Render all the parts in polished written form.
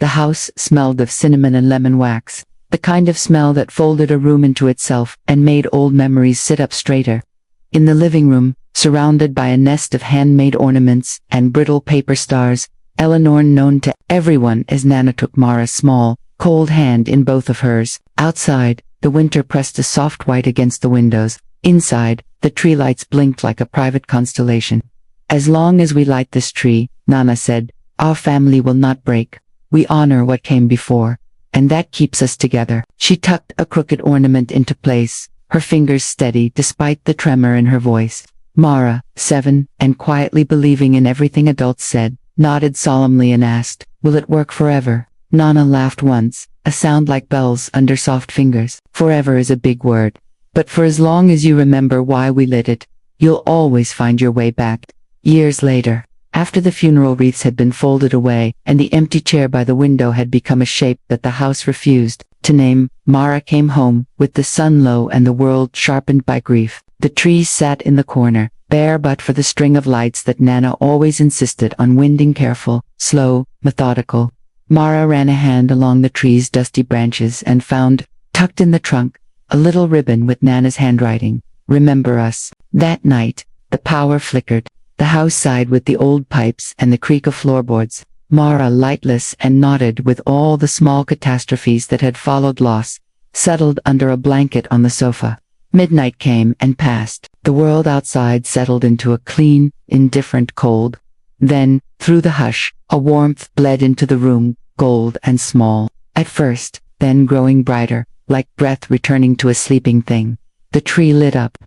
The house smelled of cinnamon and lemon wax, the kind of smell that folded a room into itself and made old memories sit up straighter. In the living room, surrounded by a nest of handmade ornaments and brittle paper stars, Eleanor, known to everyone as Nana, took Mara's small, cold hand in both of hers. Outside, the winter pressed a soft white against the windows. Inside, the tree lights blinked like a private constellation. "As long as we light this tree," Nana said, "our family will not break. We honor what came before, and that keeps us together." She tucked a crooked ornament into place, her fingers steady despite the tremor in her voice. Mara, 7, and quietly believing in everything adults said, nodded solemnly and asked, "Will it work forever?" Nana laughed once, a sound like bells under soft fingers. "Forever is a big word. But for as long as you remember why we lit it, you'll always find your way back." Years later, after the funeral wreaths had been folded away and the empty chair by the window had become a shape that the house refused to name, Mara came home, with the sun low and the world sharpened by grief. The tree sat in the corner, bare but for the string of lights that Nana always insisted on winding, careful, slow, methodical. Mara ran a hand along the tree's dusty branches and found, tucked in the trunk, a little ribbon with Nana's handwriting. "Remember us." That night, the power flickered. The house sighed with the old pipes and the creak of floorboards. Mara, lightless and knotted with all the small catastrophes that had followed loss, settled under a blanket on the sofa. Midnight came and passed. The world outside settled into a clean, indifferent cold. Then, through the hush, a warmth bled into the room, gold and small. At first, then growing brighter, like breath returning to a sleeping thing. The tree lit up.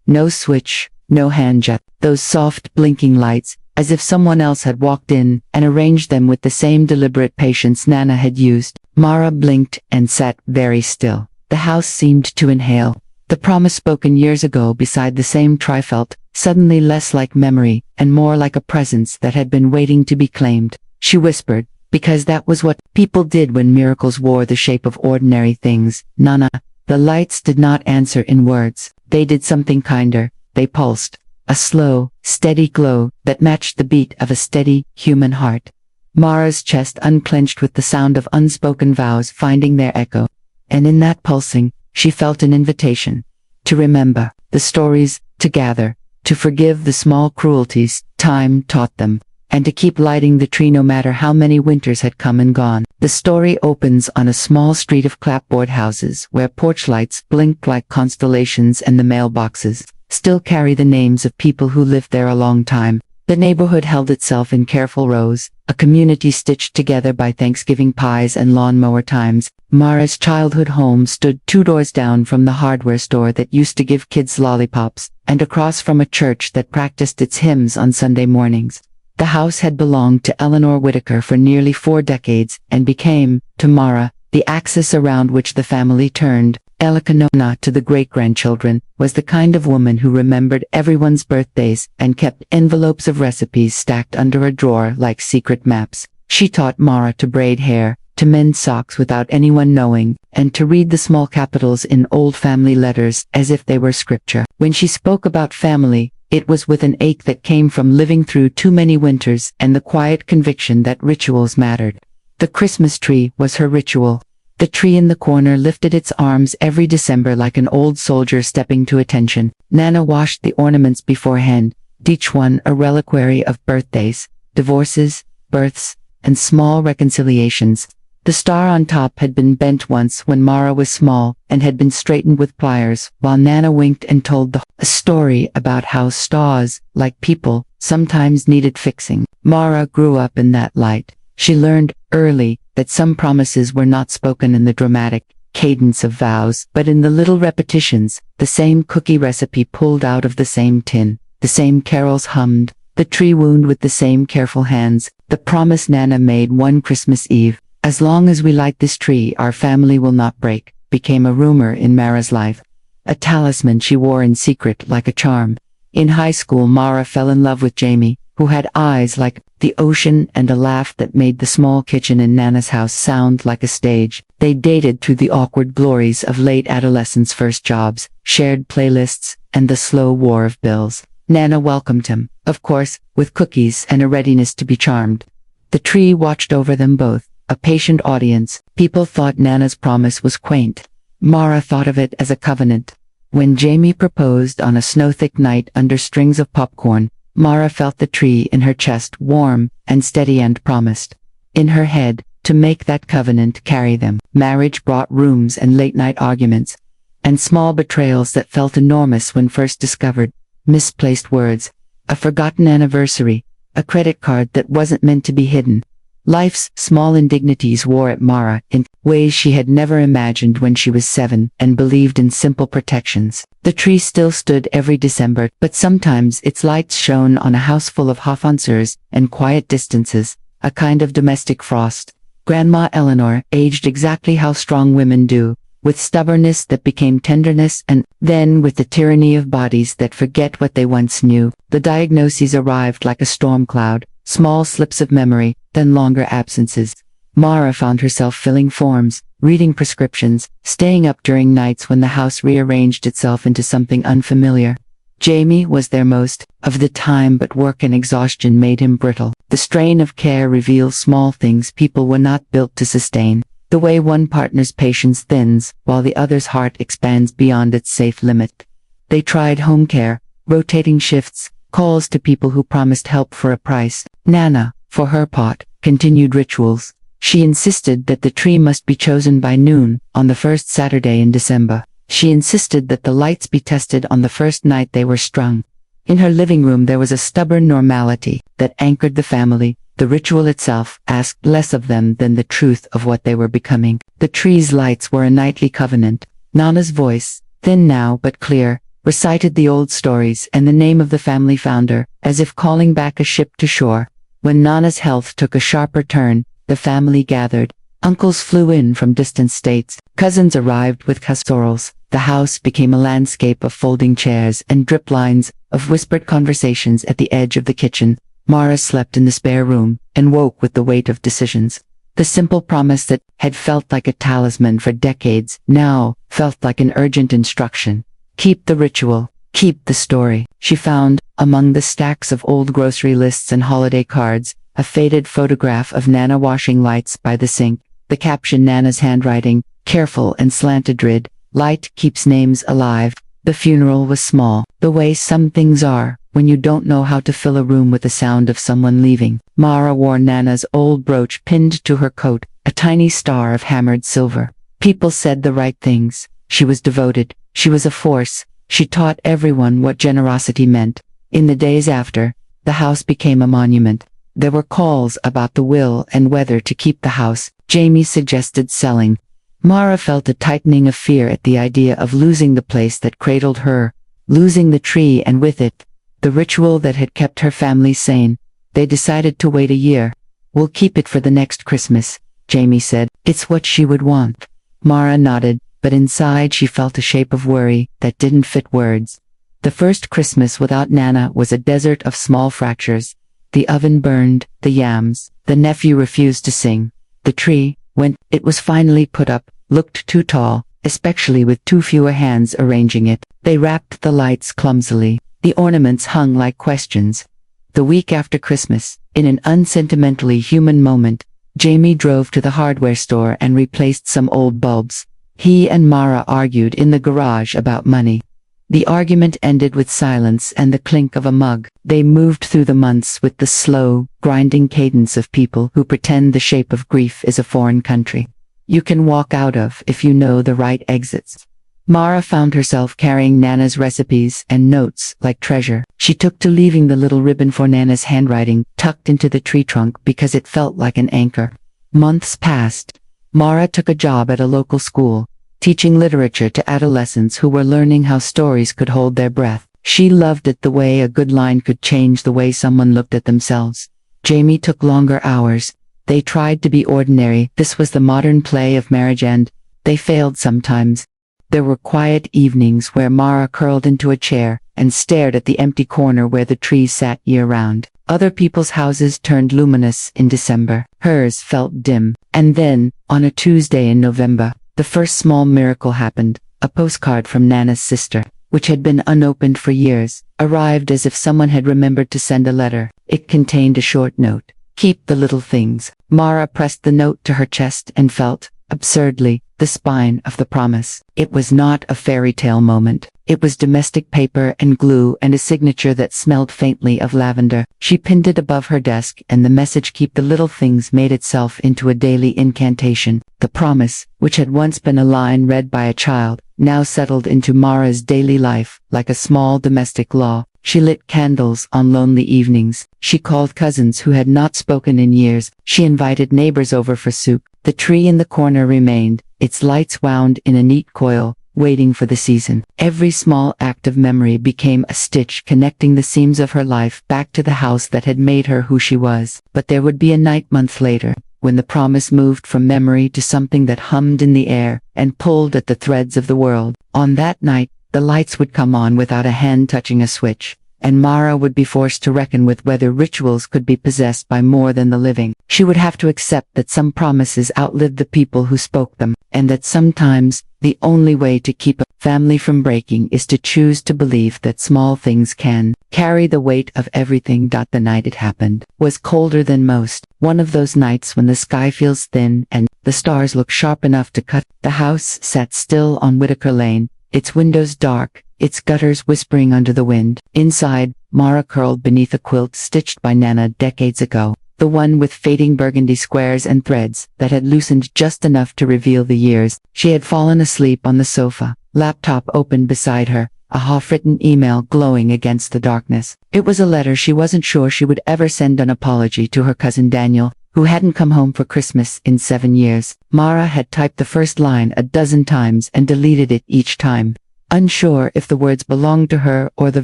No switch, no hand jet. Those soft, blinking lights, as if someone else had walked in and arranged them with the same deliberate patience Nana had used. Mara blinked and sat very still. The house seemed to inhale. The promise spoken years ago beside the same tree felt suddenly less like memory and more like a presence that had been waiting to be claimed. She whispered, because that was what people did when miracles wore the shape of ordinary things. "Nana." The lights did not answer in words. They did something kinder. They pulsed. A slow, steady glow that matched the beat of a steady, human heart. Mara's chest unclenched with the sound of unspoken vows finding their echo. And in that pulsing, she felt an invitation. To remember the stories, to gather, to forgive the small cruelties time taught them, and to keep lighting the tree no matter how many winters had come and gone. The story opens on a small street of clapboard houses where porch lights blinked like constellations and the mailboxes still carry the names of people who lived there a long time. The neighborhood held itself in careful rows, a community stitched together by Thanksgiving pies and lawnmower times. Mara's childhood home stood 2 doors down from the hardware store that used to give kids lollipops, and across from a church that practiced its hymns on Sunday mornings. The house had belonged to Eleanor Whitaker for nearly 4 decades and became, to Mara, the axis around which the family turned. Eleanor, to the great-grandchildren, was the kind of woman who remembered everyone's birthdays and kept envelopes of recipes stacked under a drawer like secret maps. She taught Mara to braid hair, to mend socks without anyone knowing, and to read the small capitals in old family letters as if they were scripture. When she spoke about family, it was with an ache that came from living through too many winters and the quiet conviction that rituals mattered. The Christmas tree was her ritual. The tree in the corner lifted its arms every December like an old soldier stepping to attention. Nana washed the ornaments beforehand, each one a reliquary of birthdays, divorces, births, and small reconciliations. The star on top had been bent once when Mara was small and had been straightened with pliers, while Nana winked and told a story about how stars, like people, sometimes needed fixing. Mara grew up in that light. She learned early that some promises were not spoken in the dramatic cadence of vows, but in the little repetitions, the same cookie recipe pulled out of the same tin, the same carols hummed, the tree wound with the same careful hands. The promise Nana made one Christmas Eve, "As long as we light this tree, our family will not break," became a rumor in Mara's life. A talisman she wore in secret like a charm. In high school, Mara fell in love with Jamie, who had eyes like the ocean and a laugh that made the small kitchen in Nana's house sound like a stage. They dated through the awkward glories of late adolescence, first jobs, shared playlists, and the slow war of bills. Nana welcomed him, of course, with cookies and a readiness to be charmed. The tree watched over them both, a patient audience. People thought Nana's promise was quaint. Mara thought of it as a covenant. When Jamie proposed on a snow-thick night under strings of popcorn, Mara felt the tree in her chest warm and steady and promised. In her head, to make that covenant carry them. Marriage brought rooms and late-night arguments, and small betrayals that felt enormous when first discovered. Misplaced words, a forgotten anniversary, a credit card that wasn't meant to be hidden. Life's small indignities wore at Mara in ways she had never imagined when she was 7 and believed in simple protections. The tree still stood every December, but sometimes its lights shone on a house full of hawthorns and quiet distances, a kind of domestic frost. Grandma Eleanor, aged exactly how strong women do, with stubbornness that became tenderness and then with the tyranny of bodies that forget what they once knew. The diagnoses arrived like a storm cloud, small slips of memory, then longer absences. Mara found herself filling forms, reading prescriptions, staying up during nights when the house rearranged itself into something unfamiliar. Jamie was there most of the time, but work and exhaustion made him brittle. The strain of care reveals small things people were not built to sustain. The way one partner's patience thins, while the other's heart expands beyond its safe limit. They tried home care, rotating shifts, calls to people who promised help for a price. Nana, for her part, continued rituals. She insisted that the tree must be chosen by noon, on the first Saturday in December. She insisted that the lights be tested on the first night they were strung. In her living room there was a stubborn normality that anchored the family. The ritual itself asked less of them than the truth of what they were becoming. The tree's lights were a nightly covenant. Nana's voice, thin now but clear, recited the old stories and the name of the family founder, as if calling back a ship to shore. When Nana's health took a sharper turn, the family gathered. Uncles flew in from distant states. Cousins arrived with casseroles. The house became a landscape of folding chairs and drip lines of whispered conversations at the edge of the kitchen. Mara slept in the spare room and woke with the weight of decisions. The simple promise that had felt like a talisman for decades now felt like an urgent instruction. Keep the ritual, keep the story. She found, among the stacks of old grocery lists and holiday cards, a faded photograph of Nana washing lights by the sink. The caption, Nana's handwriting, careful and slanted, read, "Light keeps names alive." The funeral was small, the way some things are when you don't know how to fill a room with the sound of someone leaving. Mara wore Nana's old brooch pinned to her coat, a tiny star of hammered silver. People said the right things. She was devoted. She was a force. She taught everyone what generosity meant. In the days after, the house became a monument. There were calls about the will and whether to keep the house. Jamie suggested selling. Mara felt a tightening of fear at the idea of losing the place that cradled her, losing the tree and with it, the ritual that had kept her family sane. They decided to wait a year. "We'll keep it for the next Christmas," Jamie said. "It's what she would want." Mara nodded, but inside she felt a shape of worry that didn't fit words. The first Christmas without Nana was a desert of small fractures. The oven burned, the yams, the nephew refused to sing. The tree, when it was finally put up, looked too tall, especially with too fewer hands arranging it. They wrapped the lights clumsily. The ornaments hung like questions. The week after Christmas, in an unsentimentally human moment, Jamie drove to the hardware store and replaced some old bulbs. He and Mara argued in the garage about money. The argument ended with silence and the clink of a mug. They moved through the months with the slow, grinding cadence of people who pretend the shape of grief is a foreign country you can walk out of if you know the right exits. Mara found herself carrying Nana's recipes and notes like treasure. She took to leaving the little ribbon for Nana's handwriting tucked into the tree trunk because it felt like an anchor. Months passed. Mara took a job at a local school, teaching literature to adolescents who were learning how stories could hold their breath. She loved it, the way a good line could change the way someone looked at themselves. Jamie took longer hours. They tried to be ordinary. This was the modern play of marriage, and they failed sometimes. There were quiet evenings where Mara curled into a chair and stared at the empty corner where the trees sat year-round. Other people's houses turned luminous in December. Hers felt dim. And then, on a Tuesday in November, the first small miracle happened. A postcard from Nana's sister, which had been unopened for years, arrived as if someone had remembered to send a letter. It contained a short note. Keep the little things. Mara pressed the note to her chest and felt, absurdly, the spine of the promise. It was not a fairy tale moment. It was domestic paper and glue and a signature that smelled faintly of lavender. She pinned it above her desk, and the message "Keep the little things" made itself into a daily incantation. The promise, which had once been a line read by a child, now settled into Mara's daily life, like a small domestic law. She lit candles on lonely evenings. She called cousins who had not spoken in years. She invited neighbors over for soup. The tree in the corner remained, its lights wound in a neat coil, waiting for the season. Every small act of memory became a stitch connecting the seams of her life back to the house that had made her who she was. But there would be a night months later, when the promise moved from memory to something that hummed in the air and pulled at the threads of the world. On that night, the lights would come on without a hand touching a switch, and Mara would be forced to reckon with whether rituals could be possessed by more than the living. She would have to accept that some promises outlived the people who spoke them, and that sometimes, the only way to keep a family from breaking is to choose to believe that small things can carry the weight of everything. The night it happened was colder than most, one of those nights when the sky feels thin and the stars look sharp enough to cut. The house sat still on Whitaker Lane, its windows dark, its gutters whispering under the wind. Inside, Mara curled beneath a quilt stitched by Nana decades ago, the one with fading burgundy squares and threads that had loosened just enough to reveal the years. She had fallen asleep on the sofa, laptop open beside her, a half-written email glowing against the darkness. It was a letter she wasn't sure she would ever send, an apology to her cousin Daniel, who hadn't come home for Christmas in 7 years. Mara had typed the first line a dozen times and deleted it each time, unsure if the words belonged to her or the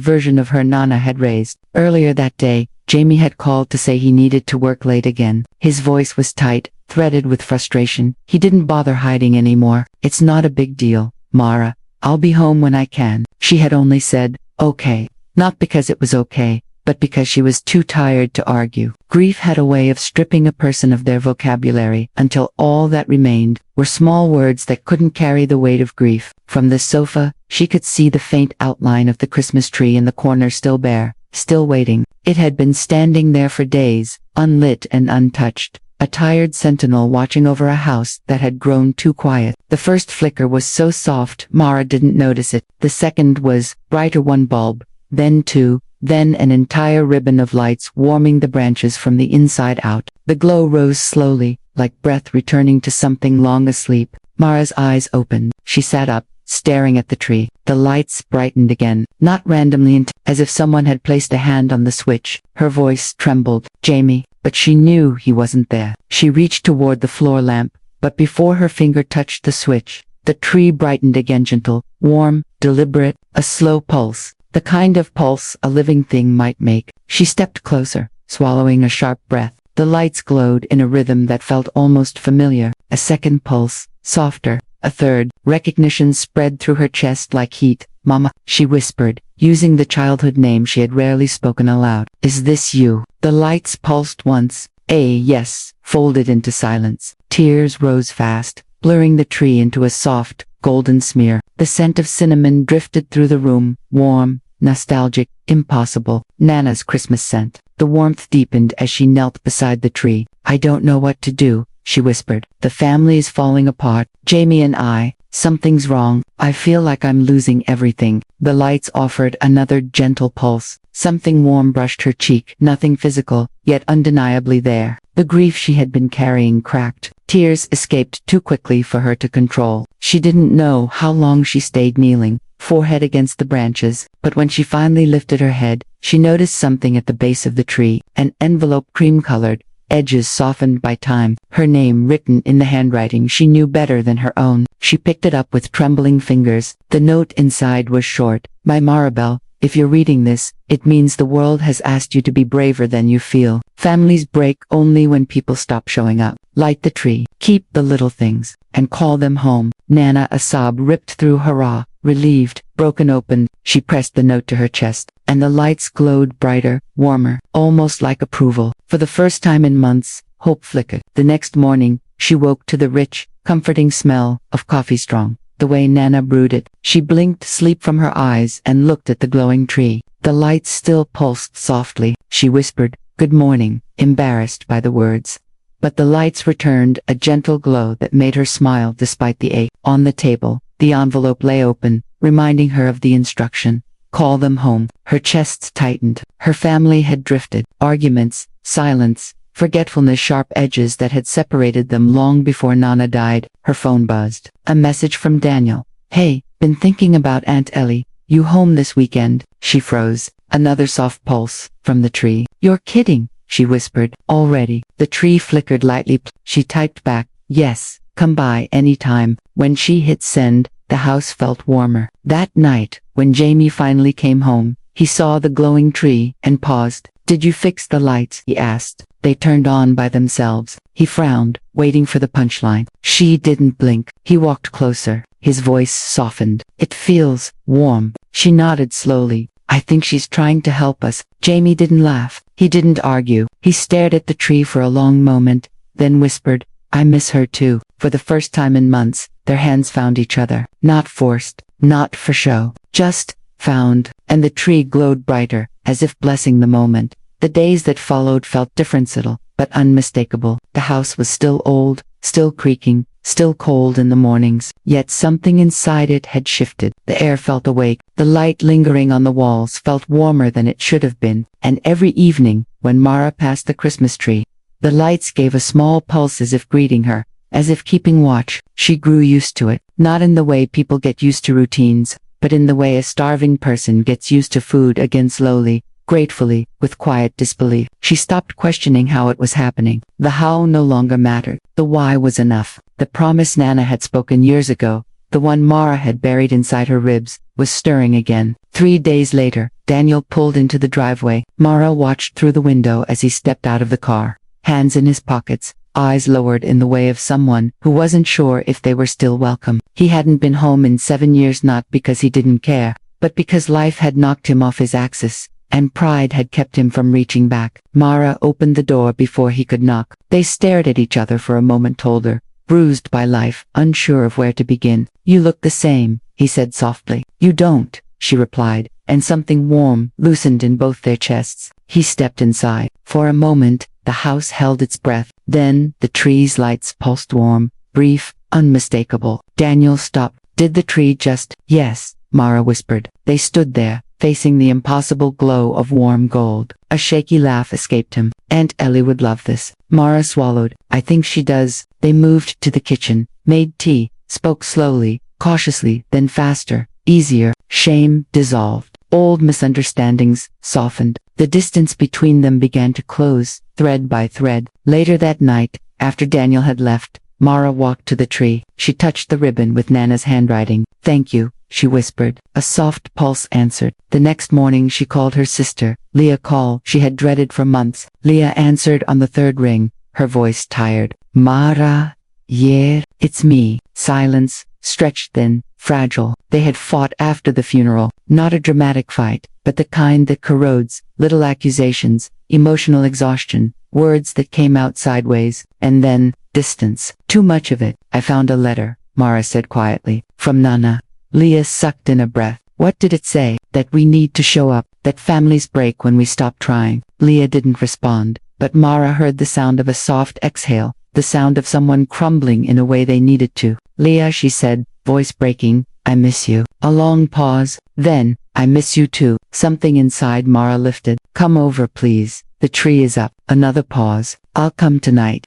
version of her Nana had raised. Earlier that day, Jamie had called to say he needed to work late again. His voice was tight, threaded with frustration. He didn't bother hiding anymore. "It's not a big deal, Mara. I'll be home when I can." She had only said, "Okay," not because it was okay, but because she was too tired to argue. Grief had a way of stripping a person of their vocabulary until all that remained were small words that couldn't carry the weight of grief. From the sofa, she could see the faint outline of the Christmas tree in the corner, still bare, still waiting. It had been standing there for days, unlit and untouched, a tired sentinel watching over a house that had grown too quiet. The first flicker was so soft Mara didn't notice it. The second was brighter, one bulb, then two, then an entire ribbon of lights warming the branches from the inside out. The glow rose slowly, like breath returning to something long asleep. Mara's eyes opened. She sat up, staring at the tree. The lights brightened again, not randomly, as if someone had placed a hand on the switch. Her voice trembled. "Jamie," but she knew he wasn't there. She reached toward the floor lamp, but before her finger touched the switch, the tree brightened again, gentle, warm, deliberate, a slow pulse, the kind of pulse a living thing might make. She stepped closer, swallowing a sharp breath. The lights glowed in a rhythm that felt almost familiar. A second pulse, softer. A third. Recognition spread through her chest like heat. "Mama," she whispered, using the childhood name she had rarely spoken aloud. "Is this you?" The lights pulsed once. A yes, folded into silence. Tears rose fast, blurring the tree into a soft, golden smear. The scent of cinnamon drifted through the room, warm, nostalgic, impossible. Nana's Christmas scent. The warmth deepened as she knelt beside the tree. "I don't know what to do," she whispered. "The family is falling apart. Jamie and I. Something's wrong. I feel like I'm losing everything." The lights offered another gentle pulse. Something warm brushed her cheek. Nothing physical, yet undeniably there. The grief she had been carrying cracked. Tears escaped too quickly for her to control. She didn't know how long she stayed kneeling, forehead against the branches, but when she finally lifted her head, she noticed something at the base of the tree. An envelope, cream-colored, edges softened by time, her name written in the handwriting she knew better than her own. She picked it up with trembling fingers. The note inside was short. "My Maribel, if you're reading this, it means the world has asked you to be braver than you feel. Families break only when people stop showing up. Light the tree, keep the little things, and call them home." Nana, a sob ripped through her, raw, relieved, broken open. She pressed the note to her chest, and the lights glowed brighter, warmer, almost like approval. For the first time in months, hope flickered. The next morning, she woke to the rich, comforting smell of coffee strong, the way Nana brewed it. She blinked sleep from her eyes and looked at the glowing tree. The lights still pulsed softly. She whispered, "Good morning, embarrassed by the words. But the lights returned a gentle glow that made her smile despite the ache. On the table, the envelope lay open, reminding her of the instruction. Call them home. Her chest tightened. Her family had drifted. Arguments, silence, forgetfulness, sharp edges that had separated them long before Nana died. Her phone buzzed. A message from Daniel. Hey, been thinking about Aunt Ellie. You home this weekend? She froze. Another soft pulse from the tree. You're kidding, she whispered. Already. The tree flickered lightly. She typed back, yes, come by any time. When she hit send, the house felt warmer. That night, when Jamie finally came home, he saw the glowing tree and paused. Did you fix the lights? He asked. They turned on by themselves. He frowned, waiting for the punchline. She didn't blink. He walked closer. His voice softened. It feels warm. She nodded slowly. I think she's trying to help us. Jamie didn't laugh. He didn't argue. He stared at the tree for a long moment, then whispered, I miss her too. For the first time in months, their hands found each other. Not forced, not for show, just found. And the tree glowed brighter, as if blessing the moment. The days that followed felt different, subtle, but unmistakable. The house was still old, still creaking, still cold in the mornings, yet something inside it had shifted. The air felt awake, the light lingering on the walls felt warmer than it should have been, and every evening, when Mara passed the Christmas tree, the lights gave a small pulse as if greeting her, as if keeping watch. She grew used to it, not in the way people get used to routines, but in the way a starving person gets used to food again, slowly, gratefully, with quiet disbelief. She stopped questioning how it was happening. The how no longer mattered. The why was enough. The promise Nana had spoken years ago, the one Mara had buried inside her ribs, was stirring again. 3 days later, Daniel pulled into the driveway. Mara watched through the window as he stepped out of the car, hands in his pockets, eyes lowered in the way of someone who wasn't sure if they were still welcome. He hadn't been home in 7 years, not because he didn't care, but because life had knocked him off his axis, and pride had kept him from reaching back. Mara opened the door before he could knock. They stared at each other for a moment, older, bruised by life, unsure of where to begin. You look the same, he said softly. You don't, she replied, and something warm loosened in both their chests. He stepped inside. For a moment, the house held its breath. Then, the tree's lights pulsed warm, brief, unmistakable. Daniel stopped. Did the tree just? Yes, Mara whispered. They stood there, facing the impossible glow of warm gold. A shaky laugh escaped him. Aunt Ellie would love this. Mara swallowed. I think she does. They moved to the kitchen, made tea, spoke slowly, cautiously, then faster, easier. Shame dissolved. Old misunderstandings softened. The distance between them began to close, thread by thread. Later that night, after Daniel had left, Mara walked to the tree. She touched the ribbon with Nana's handwriting. Thank you, she whispered. A soft pulse answered. The next morning she called her sister. Leah call she had dreaded for months. Leah answered on the third ring, her voice tired. Mara, yeah, it's me. Silence, stretched thin, fragile. They had fought after the funeral, not a dramatic fight, but the kind that corrodes, little accusations, emotional exhaustion, words that came out sideways, and then, distance. Too much of it. I found a letter, Mara said quietly, from Nana. Leah sucked in a breath. What did it say? That we need to show up, that families break when we stop trying. Leah didn't respond, but Mara heard the sound of a soft exhale, the sound of someone crumbling in a way they needed to. Leah, she said, voice breaking, I miss you. A long pause, then, I miss you too. Something inside Mara lifted. Come over please. The tree is up. Another pause. I'll come tonight.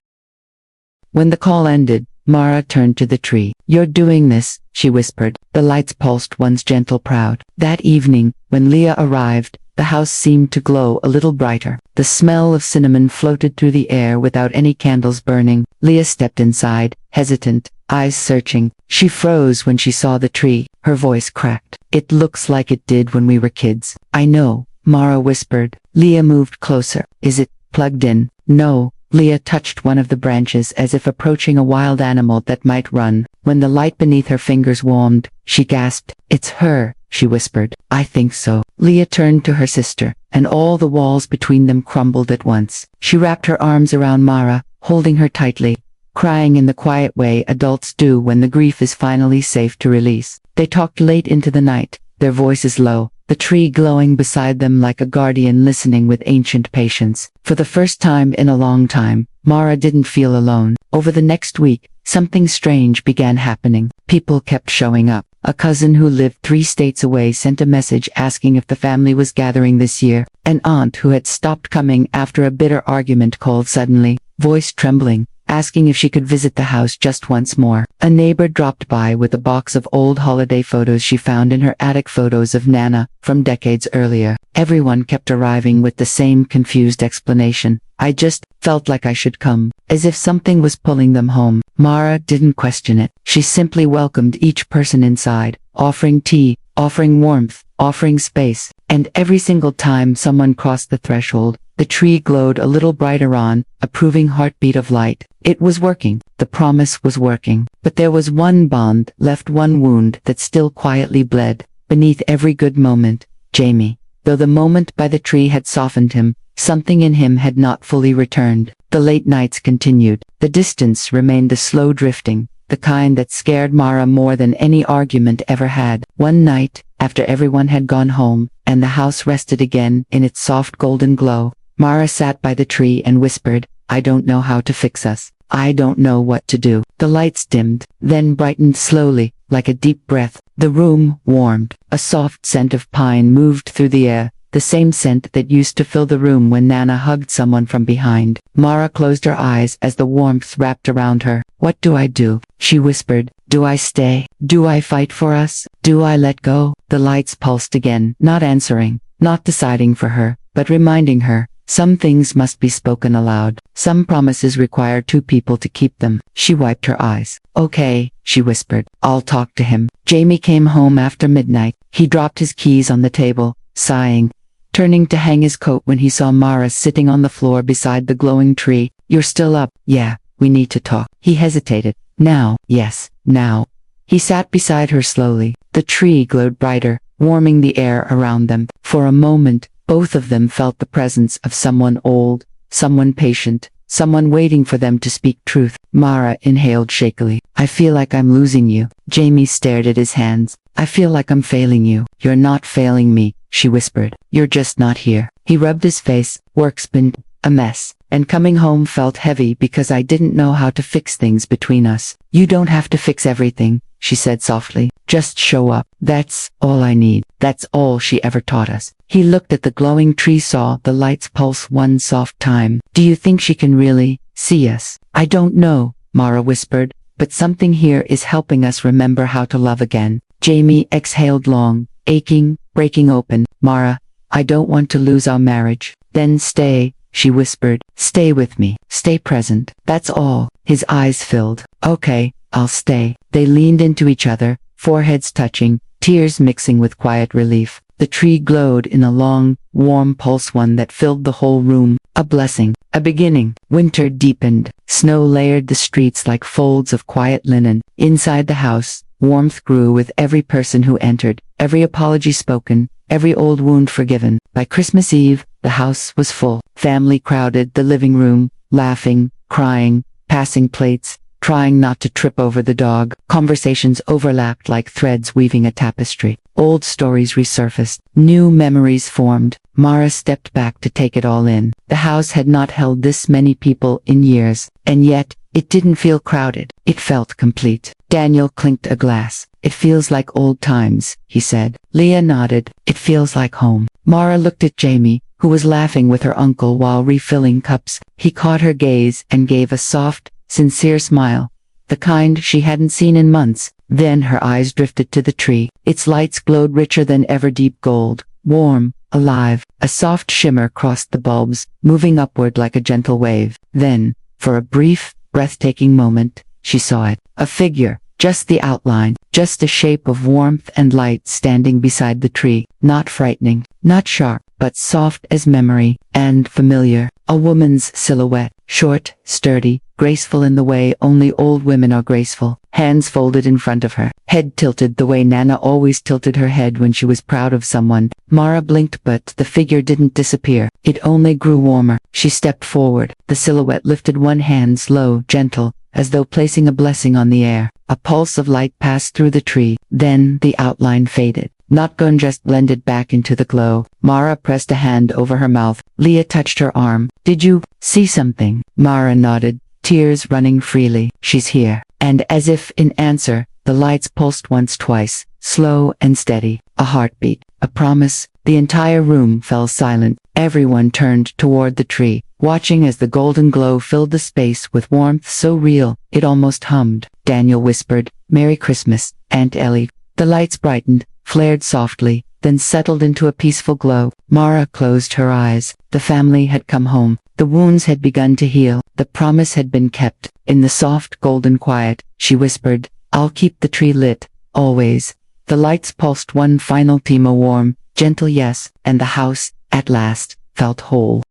When the call ended, Mara turned to the tree. You're doing this, she whispered. The lights pulsed once gentle proud. That evening, when Leah arrived, the house seemed to glow a little brighter. The smell of cinnamon floated through the air without any candles burning. Leah stepped inside, hesitant, eyes searching. She froze when she saw the tree. Her voice cracked. It looks like it did when we were kids. I know, Mara whispered. Leah moved closer. Is it plugged in? No. Leah touched one of the branches as if approaching a wild animal that might run. When the light beneath her fingers warmed, she gasped. It's her, she whispered. I think so. Leah turned to her sister, and all the walls between them crumbled at once. She wrapped her arms around Mara, holding her tightly, crying in the quiet way adults do when the grief is finally safe to release. They talked late into the night, their voices low, the tree glowing beside them like a guardian listening with ancient patience. For the first time in a long time, Mara didn't feel alone. Over the next week, something strange began happening. People kept showing up. A cousin who lived 3 states away sent a message asking if the family was gathering this year. An aunt who had stopped coming after a bitter argument called suddenly, voice trembling, asking if she could visit the house just once more. A neighbor dropped by with a box of old holiday photos she found in her attic, photos of Nana from decades earlier. Everyone kept arriving with the same confused explanation. I just felt like I should come, as if something was pulling them home. Mara didn't question it. She simply welcomed each person inside, offering tea, offering warmth, offering space. And every single time someone crossed the threshold, the tree glowed a little brighter, on a proving heartbeat of light. It was working. The promise was working. But there was one bond left, one wound that still quietly bled beneath every good moment. Jamie. Though the moment by the tree had softened him, something in him had not fully returned. The late nights continued. The distance remained, the slow drifting, the kind that scared Mara more than any argument ever had. One night, after everyone had gone home, and the house rested again in its soft golden glow, Mara sat by the tree and whispered, I don't know how to fix us. I don't know what to do. The lights dimmed, then brightened slowly, like a deep breath. The room warmed. A soft scent of pine moved through the air, the same scent that used to fill the room when Nana hugged someone from behind. Mara closed her eyes as the warmth wrapped around her. What do I do? She whispered. Do I stay? Do I fight for us? Do I let go? The lights pulsed again, not answering, not deciding for her, but reminding her. Some things must be spoken aloud. Some promises require 2 people to keep them. She wiped her eyes. Okay, she whispered. I'll talk to him. Jamie came home after midnight. He dropped his keys on the table, sighing, turning to hang his coat when he saw Mara sitting on the floor beside the glowing tree. You're still up? Yeah, we need to talk. He hesitated. Now? Yes, now. He sat beside her slowly. The tree glowed brighter, warming the air around them. For a moment, both of them felt the presence of someone old, someone patient, someone waiting for them to speak truth. Mara inhaled shakily. I feel like I'm losing you. Jamie stared at his hands. I feel like I'm failing you. You're not failing me, she whispered. You're just not here. He rubbed his face. Work's been a mess, and coming home felt heavy because I didn't know how to fix things between us. You don't have to fix everything, she said softly. Just show up. That's all I need. That's all she ever taught us. He looked at the glowing tree, saw the lights pulse one soft time. Do you think she can really see us? I don't know, Mara whispered, but something here is helping us remember how to love again. Jamie exhaled long, aching, breaking open. Mara, I don't want to lose our marriage. Then stay, she whispered. Stay with me. Stay present. That's all. His eyes filled. Okay, I'll stay. They leaned into each other, foreheads touching, tears mixing with quiet relief. The tree glowed in a long, warm pulse, one that filled the whole room. A blessing. A beginning. Winter deepened. Snow layered the streets like folds of quiet linen. Inside the house, warmth grew with every person who entered, every apology spoken, every old wound forgiven. By Christmas Eve, the house was full. Family crowded the living room, laughing, crying, passing plates, trying not to trip over the dog. Conversations overlapped like threads weaving a tapestry. Old stories resurfaced. New memories formed. Mara stepped back to take it all in. The house had not held this many people in years, and yet, it didn't feel crowded. It felt complete. Daniel clinked a glass. It feels like old times, he said. Leah nodded. It feels like home. Mara looked at Jamie, who was laughing with her uncle while refilling cups. He caught her gaze and gave a soft, sincere smile, the kind she hadn't seen in months. Then her eyes drifted to the tree. Its lights glowed richer than ever, deep gold, warm, alive. A soft shimmer crossed the bulbs, moving upward like a gentle wave. Then, for a brief, breathtaking moment, she saw it. A figure, just the outline, just a shape of warmth and light standing beside the tree. Not frightening, not sharp, but soft as memory, and familiar. A woman's silhouette, short, sturdy, graceful in the way only old women are graceful. Hands folded in front of her, head tilted the way Nana always tilted her head when she was proud of someone. Mara blinked, but the figure didn't disappear. It only grew warmer. She stepped forward. The silhouette lifted one hand, slow, gentle, as though placing a blessing on the air. A pulse of light passed through the tree. Then the outline faded. not gone, just blended back into the glow. Mara pressed a hand over her mouth. Leah touched her arm. Did you see something? Mara nodded, tears running freely. She's here. And as if in answer, the lights pulsed once, twice, slow and steady. A heartbeat, a promise. The entire room fell silent. Everyone turned toward the tree, watching as the golden glow filled the space with warmth so real, it almost hummed. Daniel whispered, "Merry Christmas, Aunt Ellie." The lights brightened, flared softly, then settled into a peaceful glow. Mara closed her eyes. The family had come home. The wounds had begun to heal. The promise had been kept. In the soft golden quiet, she whispered, "I'll keep the tree lit, always." The lights pulsed one final time, a warm, gentle yes, and the house, at last, felt whole.